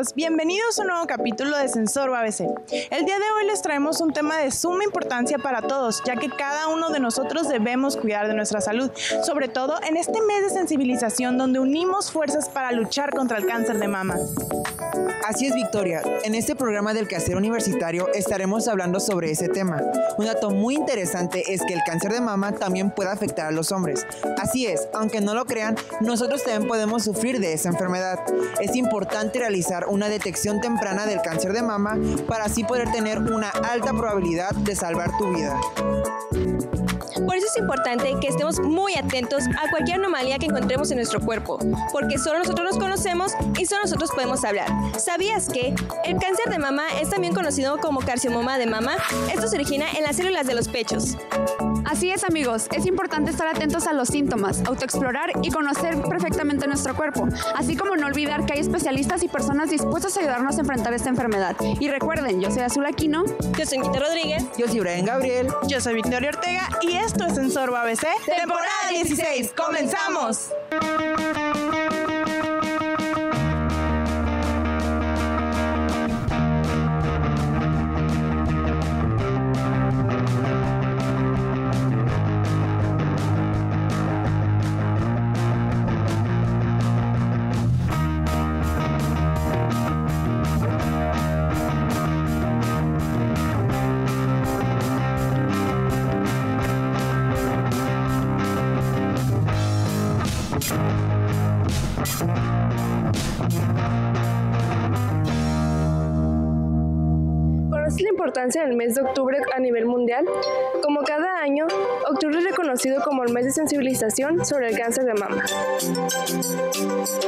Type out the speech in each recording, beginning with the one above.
amigos, bienvenidos a un nuevo capítulo de Sensor ABC. El día de hoy les traemos un tema de suma importancia para todos, ya que cada uno de nosotros debemos cuidar de nuestra salud, sobre todo en este mes de sensibilización donde unimos fuerzas para luchar contra el cáncer de mama. Así es, Victoria. En este programa del Quehacer Universitario estaremos hablando sobre ese tema. Un dato muy interesante es que el cáncer de mama también puede afectar a los hombres. Así es, aunque no lo crean, nosotros también podemos sufrir de esa enfermedad. Es importante realizar una detección temprana del cáncer de mama para así poder tener una alta probabilidad de salvar tu vida. Por eso es importante que estemos muy atentos a cualquier anomalía que encontremos en nuestro cuerpo, porque solo nosotros nos conocemos y solo nosotros podemos hablar. ¿Sabías que el cáncer de mama es también conocido como carcinoma de mama? Esto se origina en las células de los pechos. Así es, amigos, es importante estar atentos a los síntomas, autoexplorar y conocer perfectamente nuestro cuerpo, así como no olvidar que hay especialistas y personas dispuestas a ayudarnos a enfrentar esta enfermedad. Y recuerden, yo soy Azul Aquino, Yo soy Anita Rodríguez, Yo soy Brian Gabriel. Yo soy Victoria Ortega y esto es Sensor ABC, temporada 16. ¡Comenzamos! ¿Conoces la importancia del mes de octubre a nivel mundial? Como cada año, octubre es reconocido como el mes de sensibilización sobre el cáncer de mama.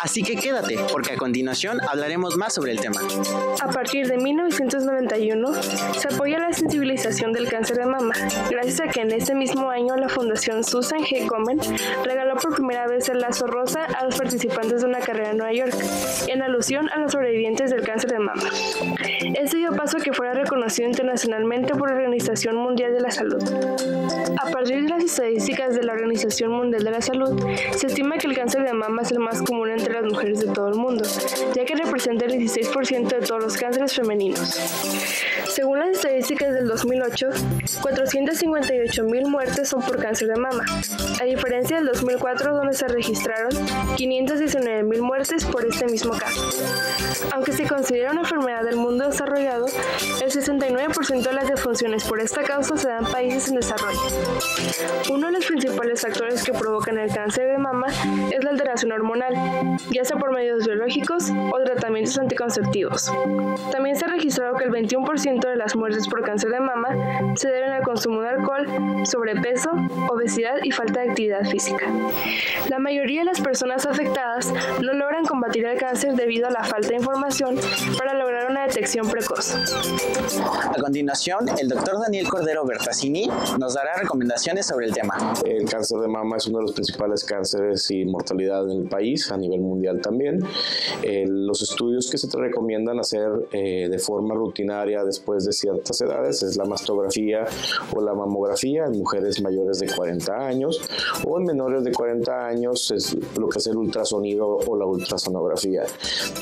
Así que quédate, porque a continuación hablaremos más sobre el tema. A partir de 1991, se apoya la sensibilización del cáncer de mama, gracias a que en ese mismo año la Fundación Susan G. Komen regaló por primera vez el lazo rosa a los participantes de una carrera en Nueva York, en alusión a los sobrevivientes del cáncer de mama. Esto dio paso a que fuera reconocido internacionalmente por la Organización Mundial de la Salud. A partir de las estadísticas de la Organización Mundial de la Salud, se estima que el cáncer de mama es el más común entre las mujeres de todo el mundo, ya que representa el 16% de todos los cánceres femeninos. Según las estadísticas del 2008, 458,000 muertes son por cáncer de mama, a diferencia del 2004 donde se registraron 519,000 muertes por este mismo caso. Aunque se considera una enfermedad del mundo desarrollado, el 69% de las defunciones por esta causa se dan en países en desarrollo. Uno de los principales factores que provocan el cáncer de mama es la alteración hormonal, ya sea por medios biológicos o tratamientos anticonceptivos. También se ha registrado que el 21% de las muertes por cáncer de mama se deben al consumo de alcohol, sobrepeso, obesidad y falta de actividad física. La mayoría de las personas afectadas no logran combatir el cáncer debido a la falta de información para lograr una detección precoz. A continuación, el doctor Daniel Cordero Bertazzini nos dará recomendaciones sobre el tema. El cáncer de mama es uno de los principales cánceres y mortalidad en el país, a nivel mundial también. Los estudios que se te recomiendan hacer de forma rutinaria después de ciertas edades es la mastografía o la mamografía en mujeres mayores de 40 años o en menores de 40 años es lo que es el ultrasonido o la ultrasonografía.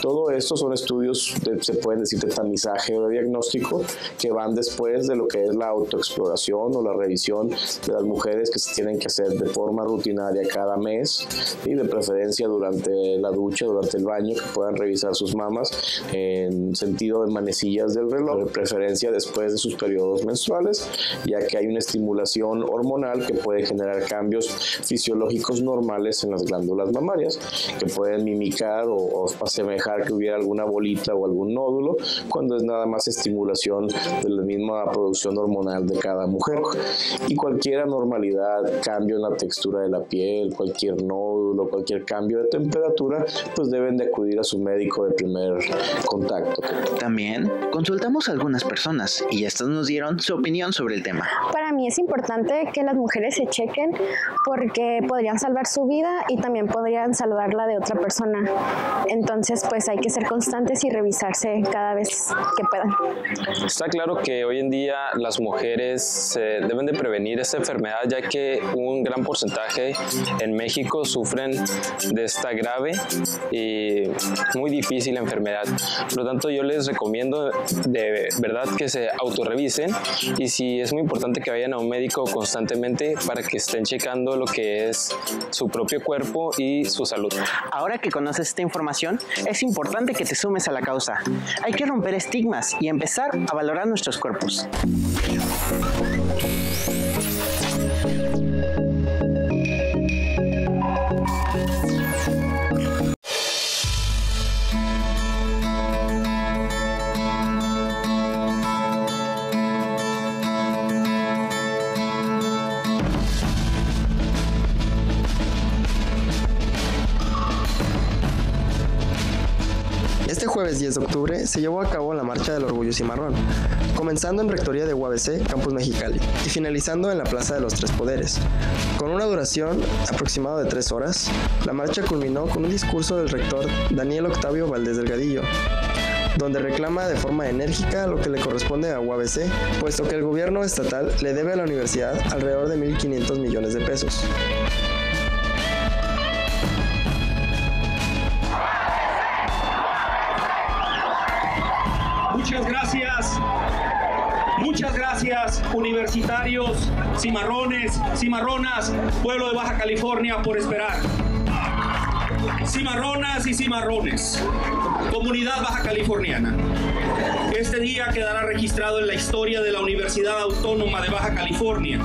Todo esto son estudios, se pueden decir, de tamizaje o de diagnóstico que van después de lo que es la autoexploración o la revisión de las mujeres que se tienen que hacer de forma rutinaria cada mes y de preferencia durante la ducha, durante el baño, que puedan revisar sus mamas en sentido de manecillas del reloj, de preferencia después de sus periodos menstruales, ya que hay una estimulación hormonal que puede generar cambios fisiológicos normales en las glándulas mamarias, que pueden mimicar o asemejar que hubiera alguna bolita o algún nódulo, cuando es nada más estimulación de la misma producción hormonal de cada mujer. Y cualquier anormalidad, cambio en la textura de la piel, cualquier nódulo, cualquier cambio de temperatura, pues deben de acudir a su médico de primer contacto. También consultamos a algunas personas y estas nos dieron su opinión sobre el tema. Para mí es importante que las mujeres se chequen porque podrían salvar su vida y también podrían salvar la de otra persona. Entonces, pues hay que ser constantes y revisarse cada vez pues que puedan. Está claro que hoy en día las mujeres deben de prevenir esta enfermedad, ya que un gran porcentaje en México sufren de esta grave y muy difícil enfermedad. Por lo tanto, yo les recomiendo de verdad que se autorrevisen, y sí es muy importante que vayan a un médico constantemente para que estén checando lo que es su propio cuerpo y su salud. Ahora que conoces esta información, es importante que te sumes a la causa. Hay que romper estigmas y empezar a valorar nuestros cuerpos. Este jueves 10 de octubre se llevó a cabo la Marcha del Orgullo Cimarrón, comenzando en Rectoría de UABC, Campus Mexicali, y finalizando en la Plaza de los Tres Poderes. Con una duración aproximada de 3 horas, la marcha culminó con un discurso del rector Daniel Octavio Valdés Delgadillo, donde reclama de forma enérgica lo que le corresponde a UABC, puesto que el gobierno estatal le debe a la universidad alrededor de 1.500 millones de pesos. Muchas gracias, universitarios, cimarrones, cimarronas, pueblo de Baja California, por esperar. Cimarronas y cimarrones, comunidad baja californiana. Este día quedará registrado en la historia de la Universidad Autónoma de Baja California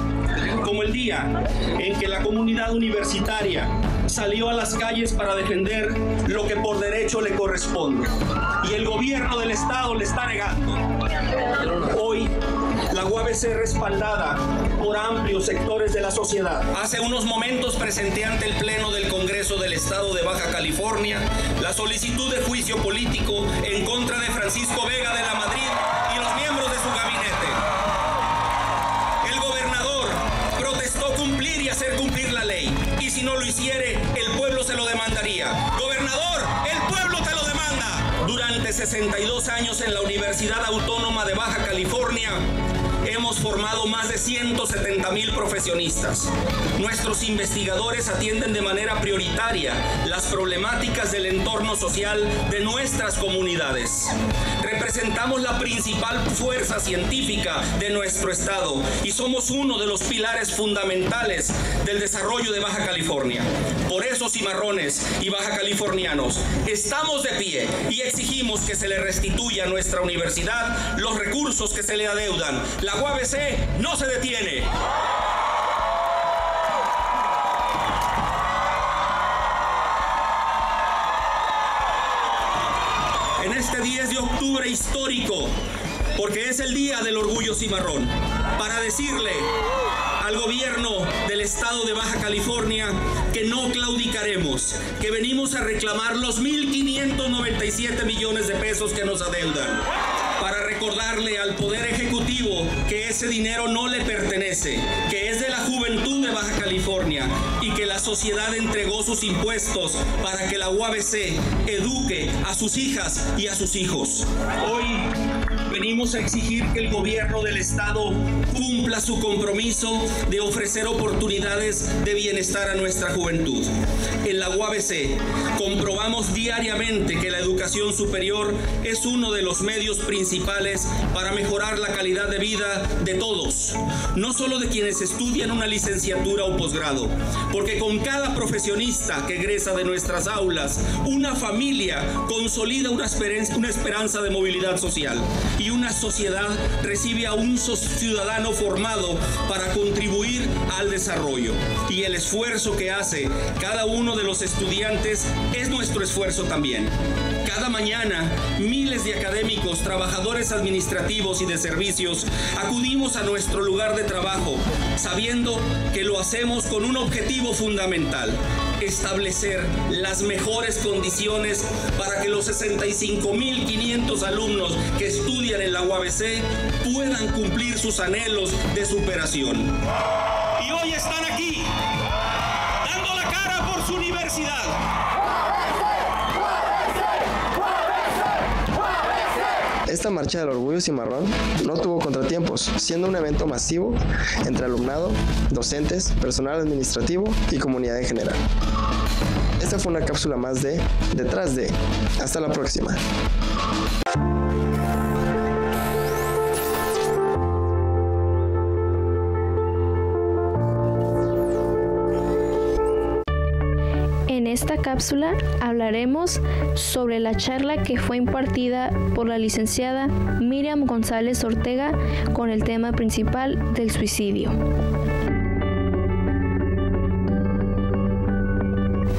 como el día en que la comunidad universitaria salió a las calles para defender lo que por derecho le corresponde, y el gobierno del estado le está negando. Hoy, la UABC, respaldada por amplios sectores de la sociedad, hace unos momentos presenté ante el Pleno del Congreso del Estado de Baja California la solicitud de juicio político en contra de Francisco Vega de la Madrid y los miembros de su gabinete. El gobernador protestó cumplir y hacer cumplir la ley, y si no lo hiciere, el pueblo se lo demandaría. Gobernador, el pueblo te lo demanda. Durante 62 años en la Universidad Autónoma de Baja California, hemos formado más de 170,000 profesionistas. Nuestros investigadores atienden de manera prioritaria las problemáticas del entorno social de nuestras comunidades. Representamos la principal fuerza científica de nuestro estado y somos uno de los pilares fundamentales del desarrollo de Baja California. Por eso, cimarrones y baja californianos, estamos de pie y exigimos que se le restituya a nuestra universidad los recursos que se le adeudan. La UABC no se detiene. En este 10 de octubre histórico, porque es el Día del Orgullo Cimarrón, para decirle al gobierno del estado de Baja California que no claudicaremos, que venimos a reclamar los 1.597 millones de pesos que nos adeudan, para recordarle al Poder Ejecutivo que ese dinero no le pertenece, que es de la juventud de Baja California y que la sociedad entregó sus impuestos para que la UABC eduque a sus hijas y a sus hijos. Hoy venimos a exigir que el gobierno del estado cumpla su compromiso de ofrecer oportunidades de bienestar a nuestra juventud. En la UABC comprobamos diariamente que la educación superior es uno de los medios principales para mejorar la calidad de vida de todos, no solo de quienes estudian una licenciatura o posgrado, porque con cada profesionista que egresa de nuestras aulas, una familia consolida una esperanza de movilidad social y una sociedad recibe a un ciudadano formado para contribuir al desarrollo. Y el esfuerzo que hace cada uno de los estudiantes es nuestro esfuerzo también. Cada mañana, miles de académicos, trabajadores administrativos y de servicios acudimos a nuestro lugar de trabajo, sabiendo que lo hacemos con un objetivo fundamental: establecer las mejores condiciones para que los 65.500 alumnos que estudian en la UABC puedan cumplir sus anhelos de superación. Y hoy están aquí, dando la cara por su universidad. Esta marcha del orgullo cimarrón no tuvo contratiempos, siendo un evento masivo entre alumnado, docentes, personal administrativo y comunidad en general. Esta fue una cápsula más de Detrás de. Hasta la próxima. En esta cápsula hablaremos sobre la charla que fue impartida por la licenciada Miriam González Ortega con el tema principal del suicidio.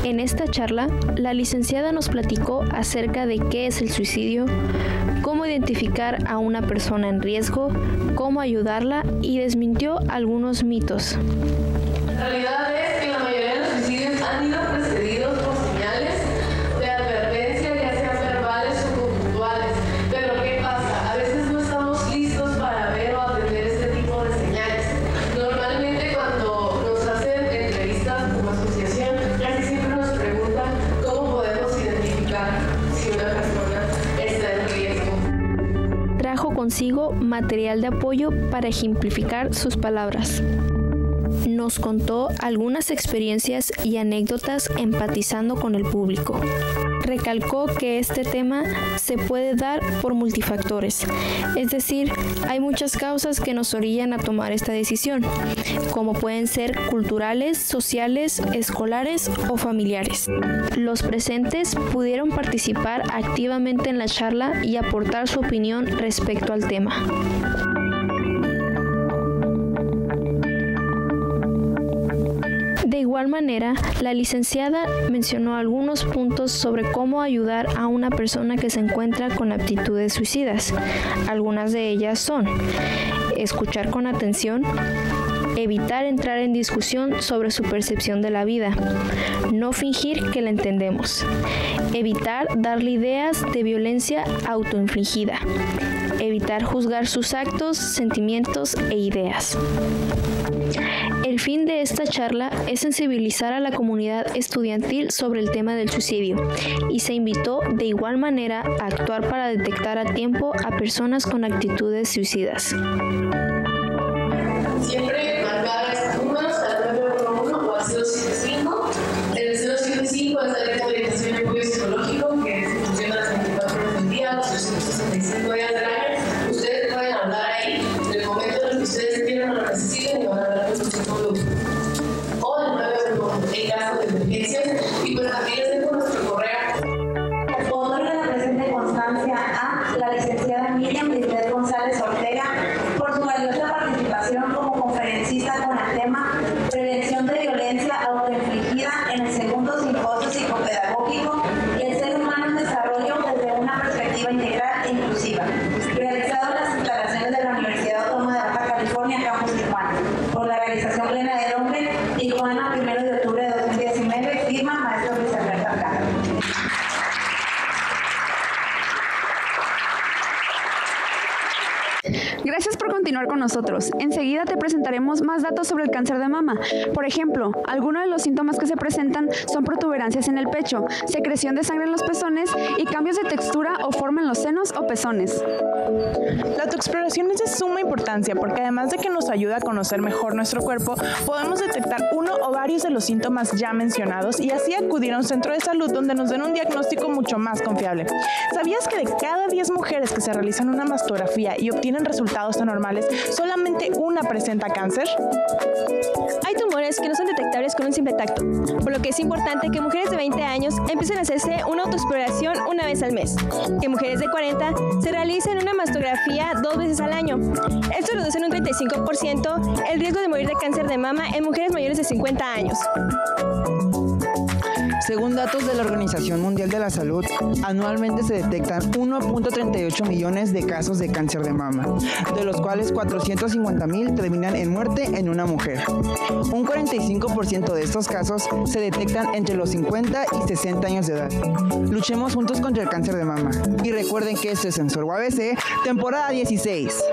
En esta charla, la licenciada nos platicó acerca de qué es el suicidio, cómo identificar a una persona en riesgo, cómo ayudarla y desmintió algunos mitos. La realidad es que la mayoría de los suicidios han ido precedidos por señales de advertencia, ya sean verbales o conductuales. Pero ¿qué pasa? A veces no estamos listos para ver o atender este tipo de señales. Normalmente cuando nos hacen entrevistas como asociación, casi siempre nos preguntan cómo podemos identificar si una persona está en riesgo. Trajo consigo material de apoyo para ejemplificar sus palabras. Nos contó algunas experiencias y anécdotas empatizando con el público. Recalcó que este tema se puede dar por multifactores, es decir, hay muchas causas que nos orillan a tomar esta decisión, como pueden ser culturales, sociales, escolares o familiares. Los presentes pudieron participar activamente en la charla y aportar su opinión respecto al tema. De igual manera, la licenciada mencionó algunos puntos sobre cómo ayudar a una persona que se encuentra con aptitudes suicidas. Algunas de ellas son: escuchar con atención, evitar entrar en discusión sobre su percepción de la vida, no fingir que la entendemos, evitar darle ideas de violencia autoinfligida, evitar juzgar sus actos, sentimientos e ideas. El fin de esta charla es sensibilizar a la comunidad estudiantil sobre el tema del suicidio y se invitó de igual manera a actuar para detectar a tiempo a personas con actitudes suicidas. Siempre marcar estos números al 911 o al 075. El 075 es la red de orientación y apoyo psicológico que funciona las 24 horas del día, los 365 días del año. Ustedes pueden hablar ahí del momento en el que ustedes quieran o lo necesiten y van a hablar con su psicólogo. O el 911 en caso de emergencias. Y pues también les dejo nuestro correo. Otorga la presente constancia a la licenciada Miriam González Ortega por su valiosa participación como conferencista con el tema Prevención de Violencia Autoinfligida en el segundo simposio psicopedagógico y el ser humano en desarrollo desde una perspectiva integral e inclusiva, realizado en las instalaciones de la Universidad Autónoma de Baja California, Campus Tijuana, por la Organización Plena del Hombre, Tijuana, 1 de octubre de 2019, firma maestro Luis Alberto Alcántara. Gracias por continuar con nosotros. Enseguida te presentaremos más datos sobre el cáncer de mama. Por ejemplo, algunos de los síntomas que se presentan son protuberancias en el pecho, secreción de sangre en los pezones y cambios de textura o forma en los senos o pezones. La autoexploración es de suma importancia porque además de que nos ayuda a conocer mejor nuestro cuerpo, podemos detectar uno o varios de los síntomas ya mencionados y así acudir a un centro de salud donde nos den un diagnóstico mucho más confiable. ¿Sabías que de cada 10 mujeres que se realizan una mastografía y obtienen resultados anormales, solamente una presenta cáncer? Hay tumores que no son detectables con un simple tacto, por lo que es importante que mujeres de 20 años empiecen a hacerse una autoexploración una vez al mes, que mujeres de 40 se realicen una mastografía 2 veces al año. Esto reduce en un 35% el riesgo de morir de cáncer de mama en mujeres mayores de 50 años. Según datos de la Organización Mundial de la Salud, anualmente se detectan 1.38 millones de casos de cáncer de mama, de los cuales 450,000 terminan en muerte en una mujer. Un 45% de estos casos se detectan entre los 50 y 60 años de edad. Luchemos juntos contra el cáncer de mama. Y recuerden que esto es Sensor ABC, temporada 16.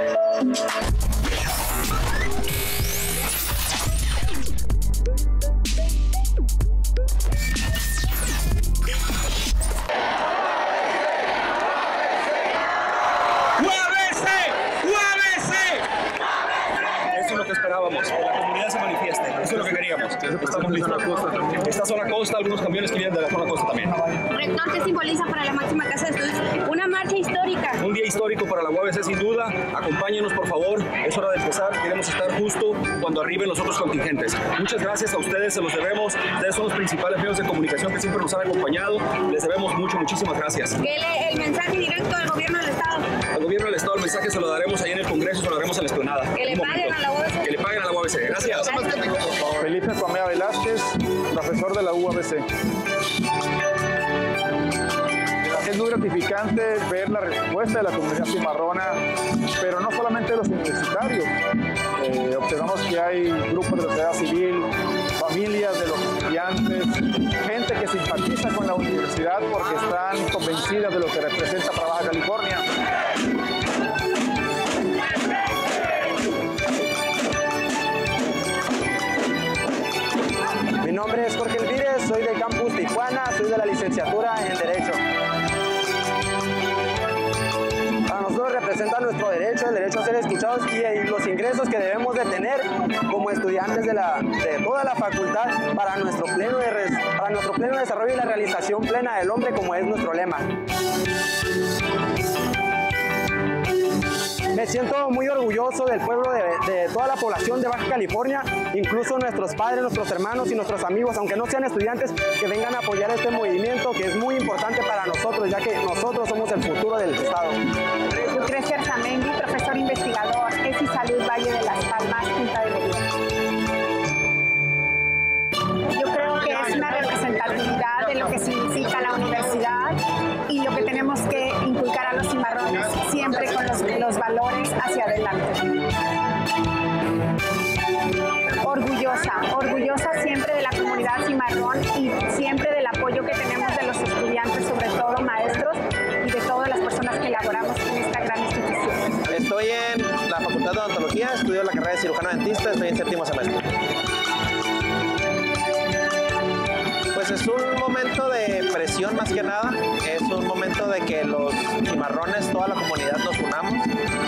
Eso es lo que queríamos. Estamos listos. Esta zona costa, algunos camiones que vienen de la zona costa también. Rector, ¿qué simboliza para la máxima casa de estudios? Una marcha histórica. Un día histórico para la UABC sin duda. Acompáñenos por favor. Es hora de empezar. Queremos estar justo cuando arriben los otros contingentes. Muchas gracias a ustedes, se los debemos. Ustedes son los principales medios de comunicación que siempre nos han acompañado. Les debemos mucho, muchísimas gracias. Dele el mensaje directo al gobierno del Estado. Al gobierno del Estado el mensaje se lo daremos ahí en el Congreso, se lo daremos en la explanada. Que le paguen a la UABC. Que le paguen a la UABC. Gracias. Felipe Pamea Velázquez, profesor de la UABC. Es muy gratificante ver la respuesta de la comunidad cimarrona, pero no solamente de los universitarios. Observamos que hay grupos de la sociedad civil, familias de los estudiantes, gente que simpatiza con la universidad porque están convencidas de lo que representa para Baja California. Mi nombre es Jorge Elvírez, soy del campus Tijuana, soy de la licenciatura en Derecho. Para nosotros representa nuestro derecho, el derecho a ser escuchados y los ingresos que debemos de tener como estudiantes de toda la facultad para nuestro pleno desarrollo y la realización plena del hombre, como es nuestro lema. Me siento muy orgulloso del pueblo, de toda la población de Baja California, incluso nuestros padres, nuestros hermanos y nuestros amigos, aunque no sean estudiantes, que vengan a apoyar este movimiento que es muy importante para nosotros, ya que nosotros somos el futuro del Estado. Lucrecia Arzamendi, profesor investigador, ESI Salud Valle de las Palmas, Junta de Mérida. Yo creo que es una representatividad de lo que significa la universidad y lo que tenemos que inculcar a los cimarrones, siempre con los valores hacia adelante. Orgullosa siempre de la comunidad cimarrón y siempre del apoyo que tenemos de los estudiantes, sobre todo maestros y de todas las personas que elaboramos en esta gran institución. Estoy en la Facultad de Odontología, estudio la carrera de cirujano dentista, estoy en 7º semestre. Pues es un momento de presión más que nada, es un momento de que los cimarrones, toda la comunidad nos unamos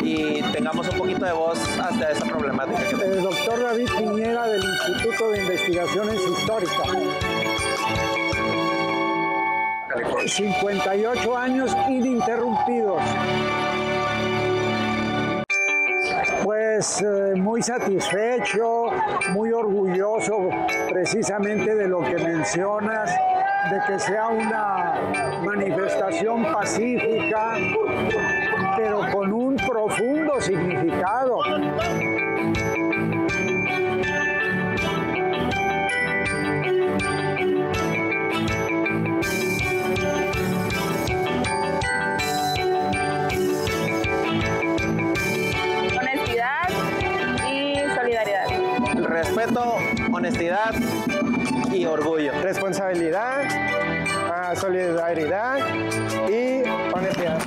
y tengamos un poquito de voz hacia esa problemática. El doctor David Piñera del Instituto de Investigaciones Históricas. 58 años ininterrumpidos. Pues muy satisfecho, muy orgulloso precisamente de lo que mencionas, de que sea una manifestación pacífica, pero con un profundo significado. Respeto, honestidad y orgullo. Responsabilidad, solidaridad y honestidad.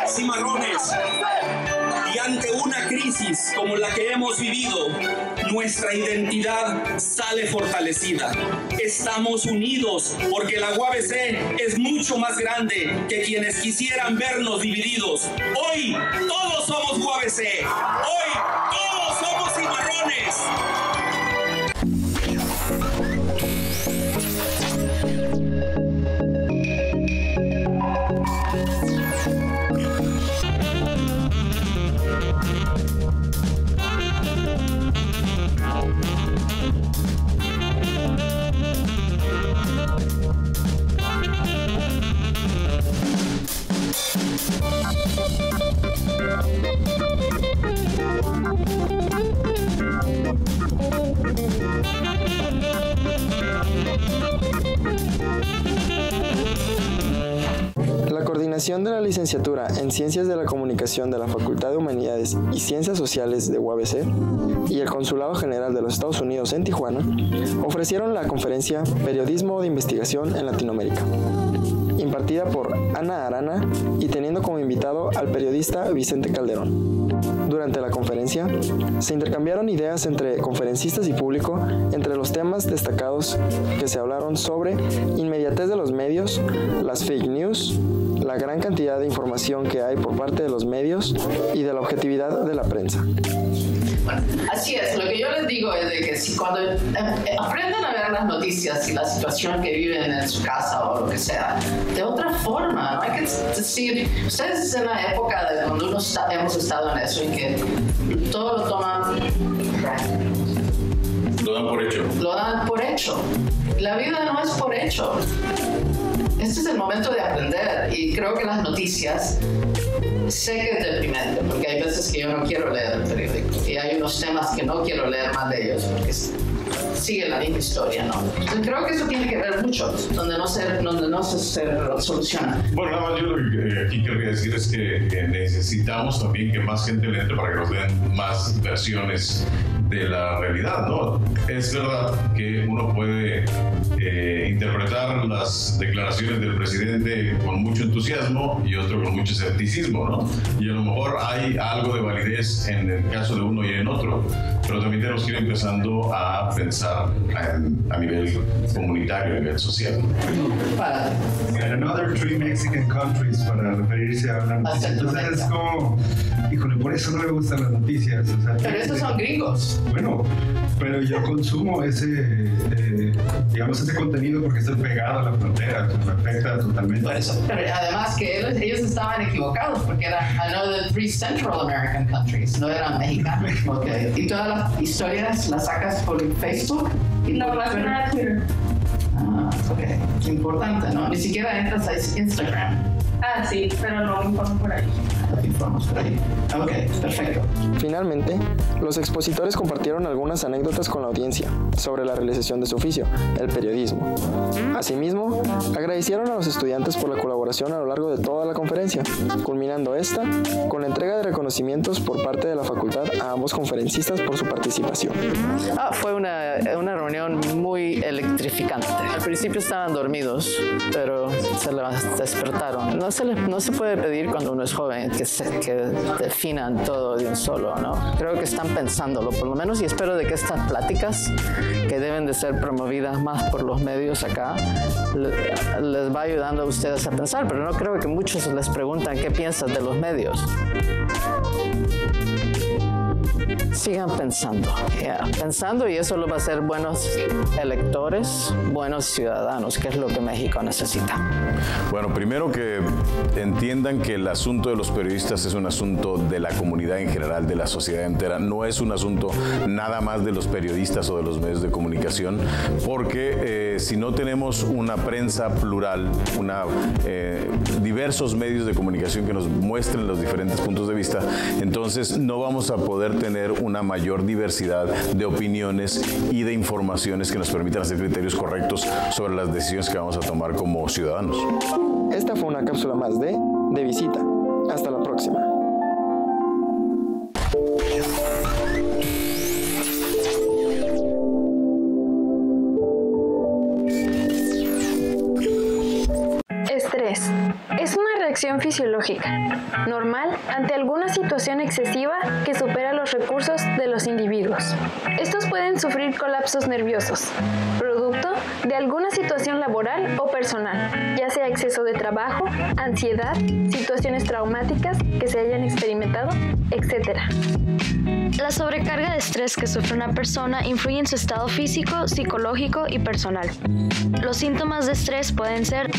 Cimarrones, y ante una crisis como la que hemos vivido, nuestra identidad sale fortalecida. Estamos unidos porque la UABC es mucho más grande que quienes quisieran vernos divididos. Hoy todos somos UABC. Hoy todos somos cimarrones. La coordinación de la licenciatura en Ciencias de la Comunicación de la Facultad de Humanidades y Ciencias Sociales de UABC y el Consulado General de los Estados Unidos en Tijuana ofrecieron la conferencia Periodismo de Investigación en Latinoamérica, impartida por Ana Arana y teniendo como invitado al periodista Vicente Calderón. Durante la conferencia, se intercambiaron ideas entre conferencistas y público entre los temas destacados que se hablaron sobre inmediatez de los medios, las fake news, la gran cantidad de información que hay por parte de los medios y de la objetividad de la prensa. Bueno, así es, lo que yo les digo es de que si cuando aprendan a ver las noticias y la situación que viven en su casa o lo que sea, de otra forma, no hay que decir, ustedes en la época de cuando hemos estado en eso y que todo lo toman, lo dan por hecho. Lo dan por hecho. La vida no es por hecho. Este es el momento de aprender y creo que las noticias, sé que es deprimente porque hay veces que yo no quiero leer el periódico y hay unos temas que no quiero leer más de ellos porque sigue la misma historia, ¿no? Entonces creo que eso tiene que ver mucho, donde no se soluciona. Bueno, nada más yo lo que aquí querría decir es que necesitamos también que más gente le entre para que nos den más versiones de la realidad, ¿no? Es verdad que uno puede interpretar las declaraciones del presidente con mucho entusiasmo y otro con mucho escepticismo, ¿no? Y a lo mejor hay algo de validez en el caso de uno y en otro, pero también tenemos que ir empezando a pensar a nivel comunitario, a nivel social. And another 3 Mexican countries para referirse a una noticia. Entonces es como, híjole, por eso no me gustan las noticias. O sea, pero esos son gringos. Bueno, pero yo consumo ese contenido porque estoy pegado a la frontera, me afecta totalmente. Por eso, pero además que ellos estaban equivocados porque eran the 3 Central American countries, no eran mexicanos. Okay. Y todas las historias las sacas por Facebook. No, las van a Twitter. Ah, ok. Importante, ¿no? Ni siquiera entras a Instagram. Ah, sí, pero no informo por ahí. Ok, perfecto. Finalmente, los expositores compartieron algunas anécdotas con la audiencia sobre la realización de su oficio, el periodismo. Asimismo, agradecieron a los estudiantes por la colaboración a lo largo de toda la conferencia, culminando esta con la entrega de reconocimientos por parte de la facultad a ambos conferencistas por su participación. Fue una reunión muy electrificante. Al principio estaban dormidos, pero se despertaron. No se puede pedir cuando uno es joven que definan todo de un solo, ¿no? Creo que están pensándolo, por lo menos, y espero de que estas pláticas, que deben de ser promovidas más por los medios acá, les va ayudando a ustedes a pensar, pero no creo que muchos les preguntan qué piensas de los medios. Sigan pensando y eso lo va a hacer buenos electores, buenos ciudadanos, que es lo que México necesita. Bueno, primero que entiendan que el asunto de los periodistas es un asunto de la comunidad en general, de la sociedad entera, no es un asunto nada más de los periodistas o de los medios de comunicación, porque si no tenemos una prensa plural, diversos medios de comunicación que nos muestren los diferentes puntos de vista, entonces no vamos a poder tener una mayor diversidad de opiniones y de informaciones que nos permitan hacer criterios correctos sobre las decisiones que vamos a tomar como ciudadanos. Esta fue una cápsula más de Visita. Hasta la próxima. Estrés. Es una reacción fisiológica, normal ante alguna situación excesiva que supera los recursos de los individuos. Estos pueden sufrir colapsos nerviosos, producto de alguna situación laboral o personal, ya sea exceso de trabajo, ansiedad, situaciones traumáticas que se hayan experimentado, etc. La sobrecarga de estrés que sufre una persona influye en su estado físico, psicológico y personal. Los síntomas de estrés pueden ser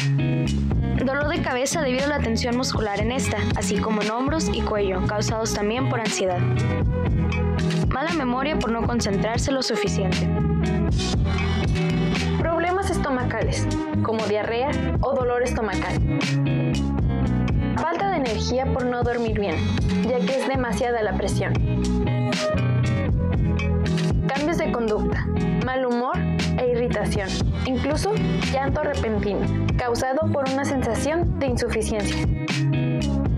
dolor de cabeza debido a la tensión muscular en esta, así como en hombros y cuello, causados también por ansiedad. Mala memoria por no concentrarse lo suficiente. Problemas estomacales, como diarrea o dolor estomacal. Falta de energía por no dormir bien, ya que es demasiada la presión. Cambios de conducta, mal humor e irritación. incluso llanto repentino, causado por una sensación de insuficiencia.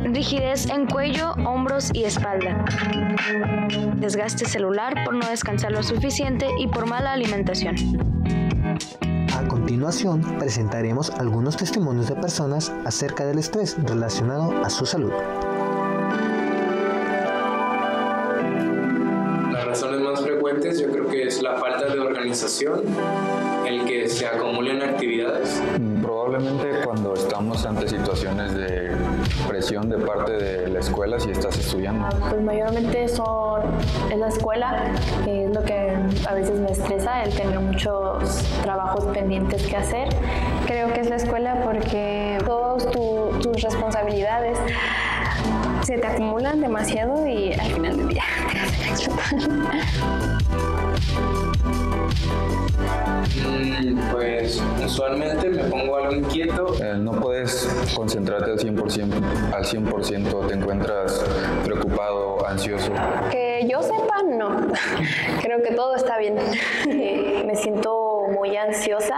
Rigidez en cuello, hombros y espalda. Desgaste celular por no descansar lo suficiente y por mala alimentación. A continuación, presentaremos algunos testimonios de personas acerca del estrés relacionado a su salud. Las razones más frecuentes yo creo que es la falta de organización, el que se acumulen actividades. Probablemente cuando estamos ante situaciones de presión de parte de la escuela si estás estudiando. Pues mayormente es la escuela, es lo que a veces me estresa, el tener muchos trabajos pendientes que hacer. Creo que es la escuela porque todas tus responsabilidades se te acumulan demasiado y al final del día te hacen explotar. Pues usualmente me pongo algo inquieto. No puedes concentrarte al 100%, te encuentras preocupado, ansioso. Que yo sepa, no. Creo que todo está bien. Me siento muy ansiosa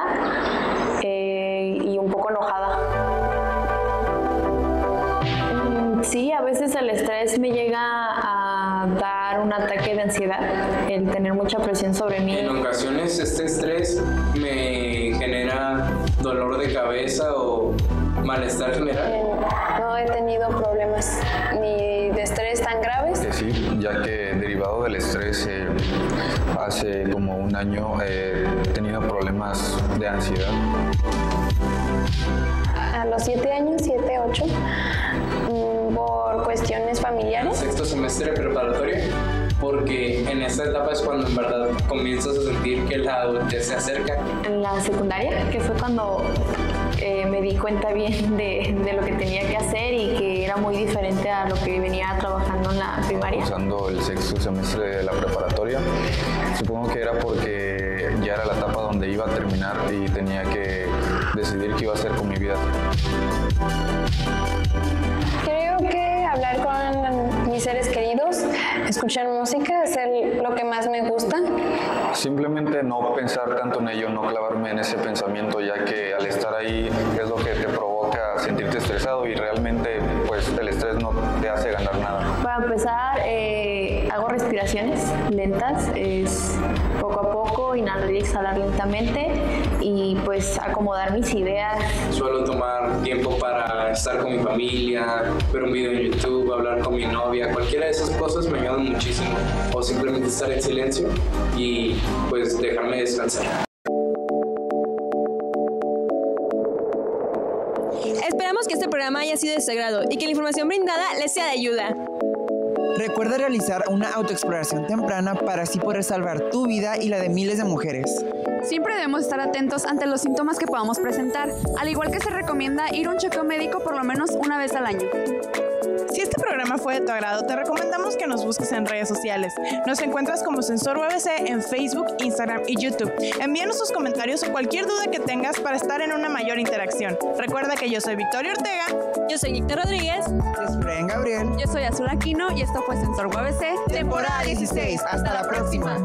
y un poco enojada. Sí, a veces el estrés me llega a dar un ataque de ansiedad, el tener mucha presión sobre mí. En ocasiones este estrés me genera dolor de cabeza o malestar general. No he tenido problemas ni de estrés tan graves. Que sí, ya que derivado del estrés hace como un año he tenido problemas de ansiedad. A los 7 años, 7, 8, por cuestiones familiares. Sexto semestre preparatoria, porque en esta etapa es cuando en verdad comienzas a sentir que la adultez se acerca. En la secundaria, que fue cuando me di cuenta bien de lo que tenía que hacer y que era muy diferente a lo que venía trabajando en la primaria. Usando el sexto semestre de la preparatoria, supongo que era porque ya era la etapa donde iba a terminar y tenía que decidir qué iba a hacer con mi vida. Creo que hablar con mis seres queridos, escuchar música, hacer lo que más me gusta. Simplemente no pensar tanto en ello, no clavarme en ese pensamiento, ya que al estar ahí es lo que te provoca sentirte estresado y realmente pues el estrés no te hace ganar nada. Para empezar, hago respiraciones lentas, es poco a poco, inhalar y exhalar lentamente y pues acomodar mis ideas. Suelo tomar tiempo para estar con mi familia, ver un video en YouTube, hablar con mi novia, cualquiera de esas cosas me ayudan muchísimo. O simplemente estar en silencio y pues dejarme descansar. Esperamos que este programa haya sido de su agrado y que la información brindada les sea de ayuda. Recuerda realizar una autoexploración temprana para así poder salvar tu vida y la de miles de mujeres. Siempre debemos estar atentos ante los síntomas que podamos presentar, al igual que se recomienda ir a un chequeo médico por lo menos una vez al año. Si este programa fue de tu agrado, te recomendamos que nos busques en redes sociales. Nos encuentras como Censor UABC en Facebook, Instagram y YouTube. Envíanos tus comentarios o cualquier duda que tengas para estar en una mayor interacción. Recuerda que yo soy Victoria Ortega. Yo soy Víctor Rodríguez. Yo soy Brian Gabriel. Yo soy Azul Aquino y esto fue Censor UABC, temporada 16. Hasta la próxima.